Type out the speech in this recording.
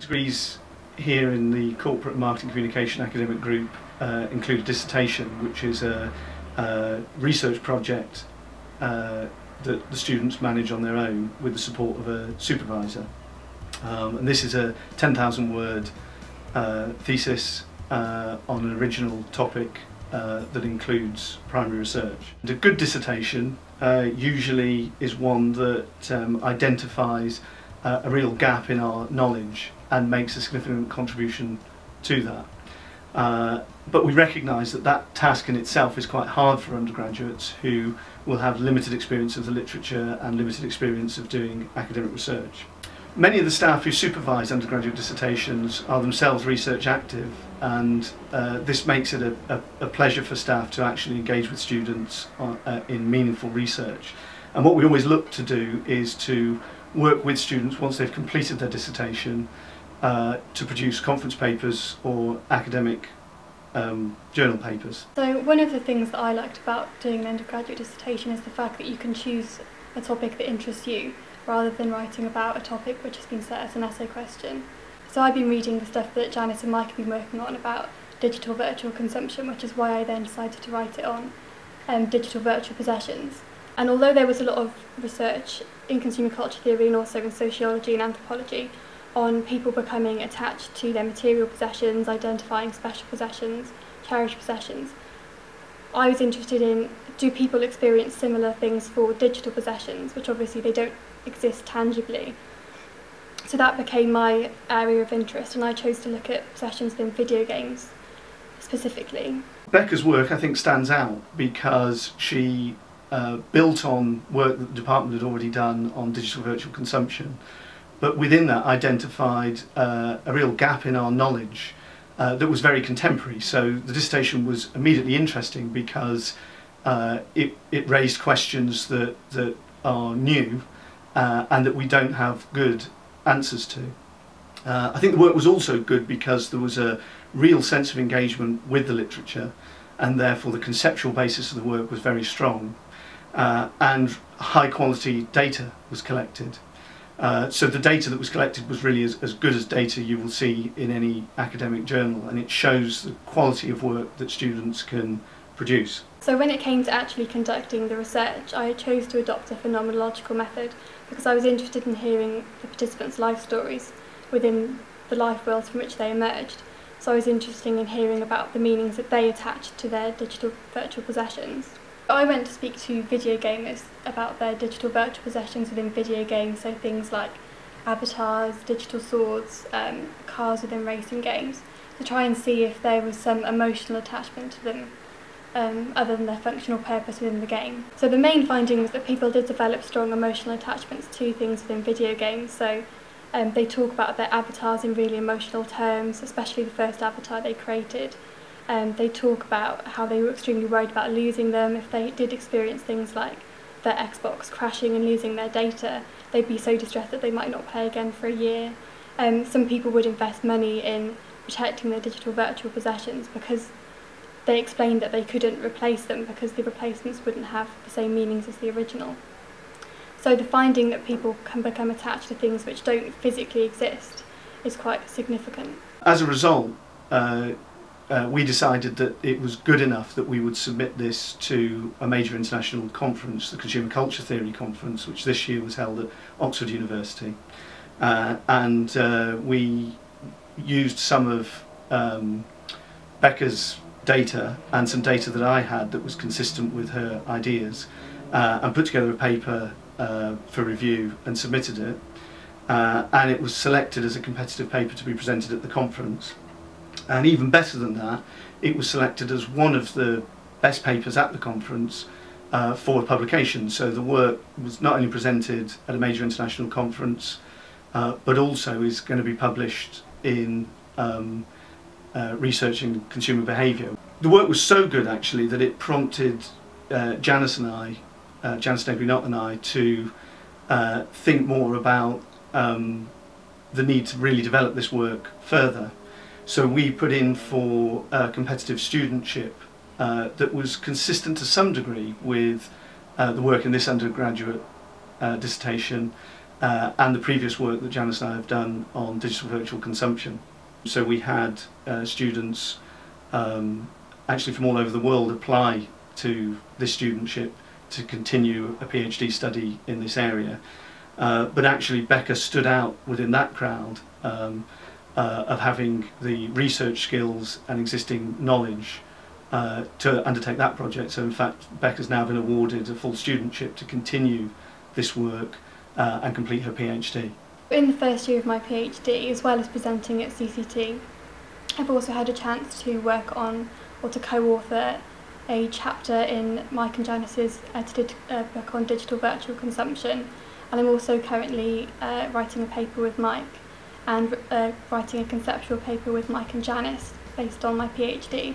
Degrees here in the Corporate and Marketing Communication academic group include a dissertation, which is a research project that the students manage on their own with the support of a supervisor. And this is a 10,000 word thesis on an original topic that includes primary research. And a good dissertation usually is one that identifies a real gap in our knowledge and makes a significant contribution to that. But we recognise that that task in itself is quite hard for undergraduates who will have limited experience of the literature and limited experience of doing academic research. Many of the staff who supervise undergraduate dissertations are themselves research active, and this makes it a pleasure for staff to actually engage with students in meaningful research. And what we always look to do is to work with students once they've completed their dissertation to produce conference papers or academic journal papers. So one of the things that I liked about doing an undergraduate dissertation is the fact that you can choose a topic that interests you rather than writing about a topic which has been set as an essay question. So I've been reading the stuff that Janice and Mike have been working on about digital virtual consumption, which is why I then decided to write it on digital virtual possessions. And although there was a lot of research in consumer culture theory and also in sociology and anthropology on people becoming attached to their material possessions, identifying special possessions, cherished possessions, I was interested in, do people experience similar things for digital possessions, which obviously they don't exist tangibly. So that became my area of interest, and I chose to look at possessions within video games specifically. Becca's work, I think, stands out because she built on work that the department had already done on digital virtual consumption, but within that identified a real gap in our knowledge that was very contemporary. So the dissertation was immediately interesting because it raised questions that are new and that we don't have good answers to. I think the work was also good because there was a real sense of engagement with the literature, and therefore the conceptual basis of the work was very strong, and high quality data was collected. So the data that was collected was really as good as data you will see in any academic journal, and it shows the quality of work that students can produce. So when it came to actually conducting the research, I chose to adopt a phenomenological method because I was interested in hearing the participants' life stories within the life worlds from which they emerged. So I was interested in hearing about the meanings that they attached to their digital virtual possessions. I went to speak to video gamers about their digital virtual possessions within video games, so things like avatars, digital swords, cars within racing games, to try and see if there was some emotional attachment to them other than their functional purpose within the game. So the main finding was that people did develop strong emotional attachments to things within video games, so they talk about their avatars in really emotional terms, especially the first avatar they created. They talk about how they were extremely worried about losing them. If they did experience things like their Xbox crashing and losing their data, they'd be so distressed that they might not play again for a year. Some people would invest money in protecting their digital virtual possessions because they explained that they couldn't replace them because the replacements wouldn't have the same meanings as the original. So the finding that people can become attached to things which don't physically exist is quite significant. As a result, we decided that it was good enough that we would submit this to a major international conference, the Consumer Culture Theory Conference, which this year was held at Oxford University. And we used some of Becca's data and some data that I had that was consistent with her ideas, and put together a paper for review and submitted it. And it was selected as a competitive paper to be presented at the conference. And even better than that, it was selected as one of the best papers at the conference for publication. So the work was not only presented at a major international conference, but also is going to be published in Research in Consumer Behaviour. The work was so good actually that it prompted Janice and I, Janice Nebunot and I, to think more about the need to really develop this work further. So we put in for a competitive studentship that was consistent to some degree with the work in this undergraduate dissertation, and the previous work that Janice and I have done on digital virtual consumption. So we had students actually from all over the world apply to this studentship to continue a PhD study in this area. But actually Becca stood out within that crowd of having the research skills and existing knowledge to undertake that project. So in fact Becca's now been awarded a full studentship to continue this work and complete her PhD. In the first year of my PhD, as well as presenting at CCT, I've also had a chance to work on, or to co-author, a chapter in Mike and Janice's edited book on digital virtual consumption, and I'm also currently writing a paper with Mike and writing a conceptual paper with Mike and Janice based on my PhD.